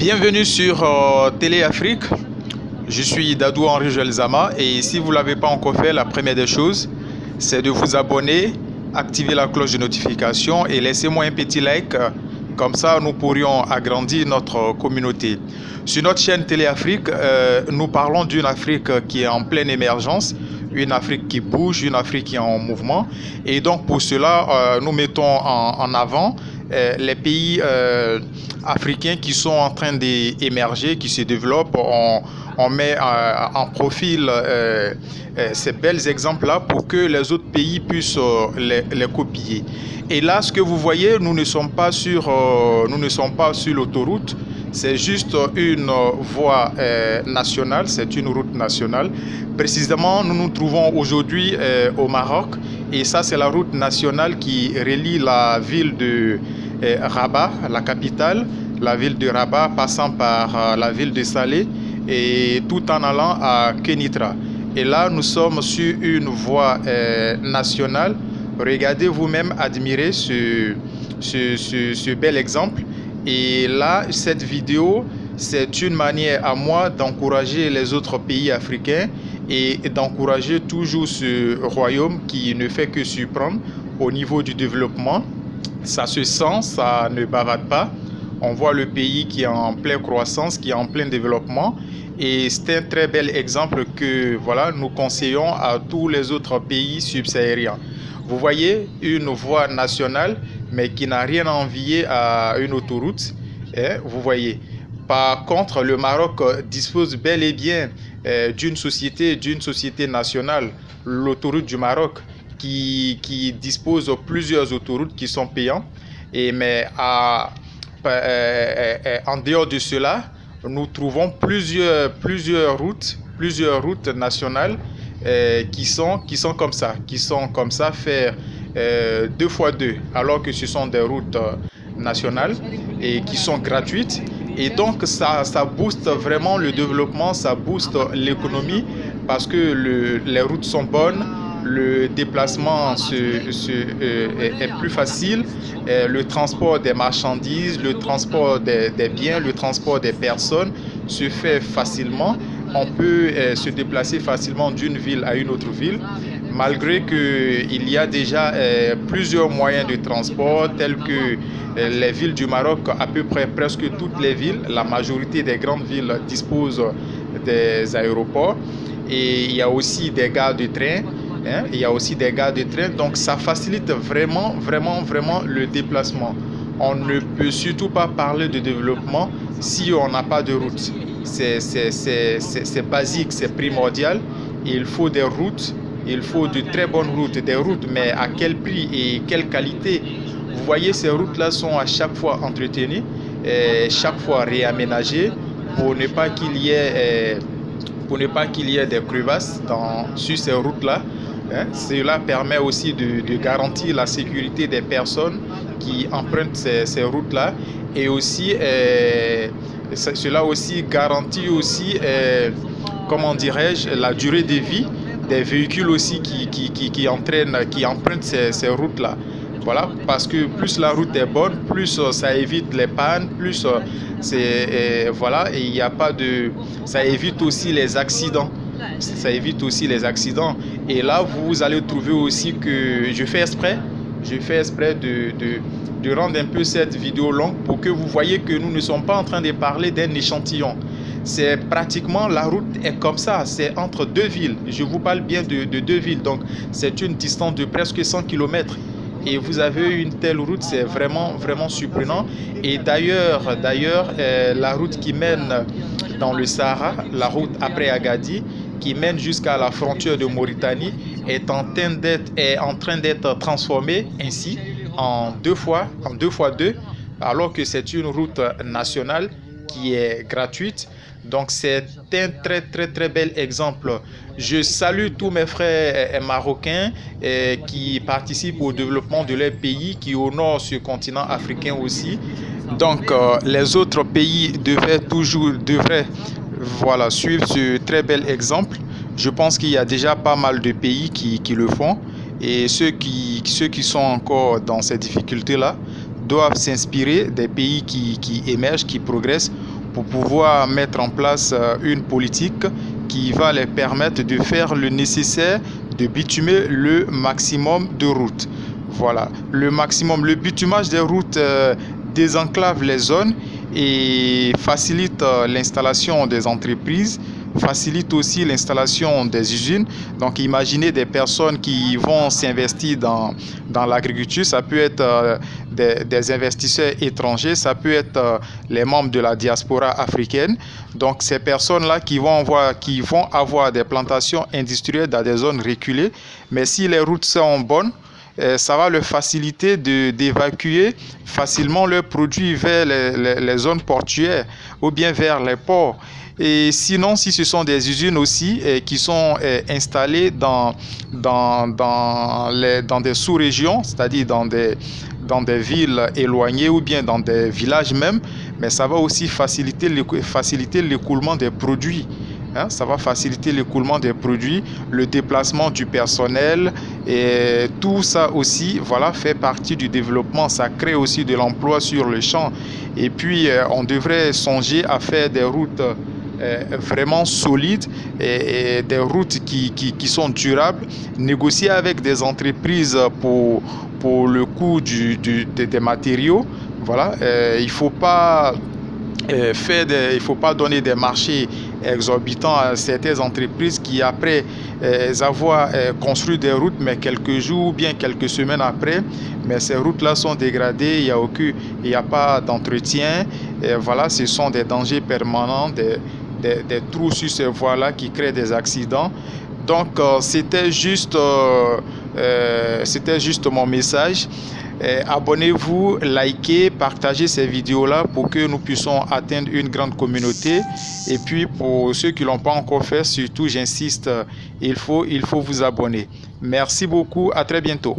Bienvenue sur Télé Afrique. Je suis Dadou Henri Joelzama et si vous ne l'avez pas encore fait, la première des choses, c'est de vous abonner, activer la cloche de notification et laissez-moi un petit like. Comme ça, nous pourrions agrandir notre communauté. Sur notre chaîne Télé Afrique, nous parlons d'une Afrique qui est en pleine émergence, une Afrique qui bouge, une Afrique qui est en mouvement. Et donc pour cela, nous mettons en avant les pays africains qui sont en train d'émerger, qui se développent. On met en profil ces bels exemples-là pour que les autres pays puissent les copier. Et là, ce que vous voyez, nous ne sommes pas sur l'autoroute. C'est juste une voie nationale, c'est une route nationale. Précisément, nous nous trouvons aujourd'hui au Maroc et ça, c'est la route nationale qui relie la ville de Rabat, la capitale, la ville de Rabat, passant par la ville de Salé et tout en allant à Kenitra. Et là, nous sommes sur une voie nationale. Regardez vous-même, admirez ce bel exemple. Et là, cette vidéo, c'est une manière à moi d'encourager les autres pays africains et d'encourager toujours ce royaume qui ne fait que surprendre au niveau du développement. Ça se sent, ça ne bavarde pas. On voit le pays qui est en pleine croissance, qui est en plein développement. Et c'est un très bel exemple que voilà, nous conseillons à tous les autres pays subsahariens. Vous voyez une voie nationale, mais qui n'a rien à envier à une autoroute. Vous voyez. Par contre, le Maroc dispose bel et bien d'une société nationale, l'autoroute du Maroc, qui dispose de plusieurs autoroutes qui sont payantes. Mais en dehors de cela, nous trouvons plusieurs routes nationales qui sont comme ça, faire 2x2, alors que ce sont des routes nationales et qui sont gratuites. Et donc ça booste vraiment le développement, ça booste l'économie parce que les routes sont bonnes, le déplacement est plus facile, le transport des marchandises, le transport des biens, le transport des personnes se fait facilement. On peut se déplacer facilement d'une ville à une autre ville, malgré qu'il y a déjà plusieurs moyens de transport, tels que les villes du Maroc, à peu près presque toutes les villes, la majorité des grandes villes disposent des aéroports et il y a aussi des gares de train. Donc ça facilite vraiment le déplacement. On ne peut surtout pas parler de développement si on n'a pas de route. C'est basique, c'est primordial. Il faut des routes, il faut de très bonnes routes, mais à quel prix et quelle qualité? Vous voyez, ces routes-là sont à chaque fois entretenues, chaque fois réaménagées pour ne pas qu'il y ait des crevasses sur ces routes-là. Cela permet aussi de garantir la sécurité des personnes qui empruntent ces routes-là et aussi cela aussi garantit aussi la durée de vie des véhicules aussi qui empruntent ces routes-là. Voilà, parce que plus la route est bonne, plus ça évite les pannes, plus voilà, et il n'y a pas de, ça évite aussi les accidents. Et là, vous allez trouver aussi que je fais exprès de rendre un peu cette vidéo longue pour que vous voyez que nous ne sommes pas en train de parler d'un échantillon. C'est pratiquement, la route est comme ça, c'est entre deux villes. Je vous parle bien de deux villes, donc c'est une distance de presque 100 km. Et vous avez une telle route, c'est vraiment surprenant. Et d'ailleurs, la route qui mène dans le Sahara, la route après Agadir, qui mène jusqu'à la frontière de Mauritanie, est en train d'être transformée ainsi en 2x2, alors que c'est une route nationale qui est gratuite. Donc c'est un très bel exemple. Je salue tous mes frères marocains qui participent au développement de leur pays, qui honorent ce continent africain aussi. Donc les autres pays devraient voilà, suivre ce très bel exemple. Je pense qu'il y a déjà pas mal de pays qui le font. Et ceux qui sont encore dans ces difficultés-là doivent s'inspirer des pays qui émergent, qui progressent, pour pouvoir mettre en place une politique qui va les permettre de faire le nécessaire, de bitumer le maximum de routes. Voilà, le maximum. Le bitumage des routes désenclave les zones et facilite l'installation des entreprises, facilite aussi l'installation des usines. Donc imaginez des personnes qui vont s'investir dans l'agriculture, ça peut être des investisseurs étrangers, ça peut être les membres de la diaspora africaine. Donc ces personnes-là qui vont avoir des plantations industrielles dans des zones reculées, mais si les routes sont bonnes, ça va leur faciliter d'évacuer facilement leurs produits vers les zones portuaires ou bien vers les ports. Et sinon, si ce sont des usines aussi qui sont installées dans des sous-régions, c'est-à-dire dans des villes éloignées ou bien dans des villages même, mais ça va aussi faciliter l'écoulement des produits. Ça va faciliter l'écoulement des produits, le déplacement du personnel et tout ça aussi, voilà, fait partie du développement. Ça crée aussi de l'emploi sur le champ. Et puis, on devrait songer à faire des routes vraiment solides et des routes qui sont durables, négocier avec des entreprises pour le coût des matériaux. Voilà, il faut pas donner des marchés exorbitants à certaines entreprises qui, après avoir construit des routes, mais quelques jours ou bien quelques semaines après, mais ces routes-là sont dégradées, il n'y a pas d'entretien. Voilà, ce sont des dangers permanents, des trous sur ces voies-là qui créent des accidents. Donc, c'était juste mon message. Abonnez-vous, likez, partagez ces vidéos-là pour que nous puissions atteindre une grande communauté. Et puis, pour ceux qui ne l'ont pas encore fait, surtout, j'insiste, il faut vous abonner. Merci beaucoup, à très bientôt.